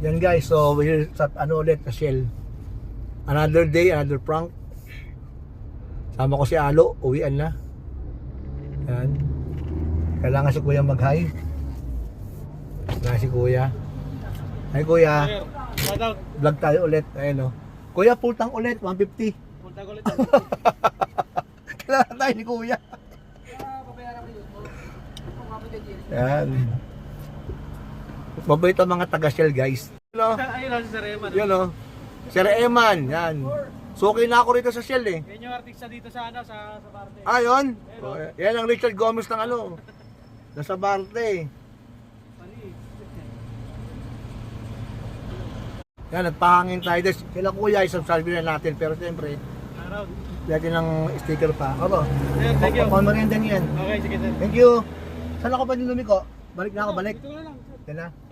Yan guys, so we're sa ano ulit sa Shell. Another day, another prank. Sama ko si Alo, uwian na. Yan. Kailangan si Kuya mag-hi. Kailangan si Kuya. Hi Kuya. Vlog tayo ulit. Ayun o. Kuya, full tank ulit, 150. Full tank ulit. Kailangan tayo ni Kuya. Yan. Mabait ang mga taga-Shell guys. Hello. Ayun lang si Sir Eman. Yan o. Sir Eman, yan. Suki na ako rito sa Shell eh. Yan yung artista dito sa ano, sa parte. Ah, yun? Oh, yan ang Richard Gomez ng ano. Nasa Barte. Yan, nagpahangin tayo. Kila Kuya, isubscribe na natin. Pero siyempre, Araw. lagyan ng sticker pa. Ako. Sir, thank you. Pamarihan din yan. Okay, sige sir. Thank you. Saan ako pa din lumiko? Balik na ako, balik. Dito na lang. Yan na.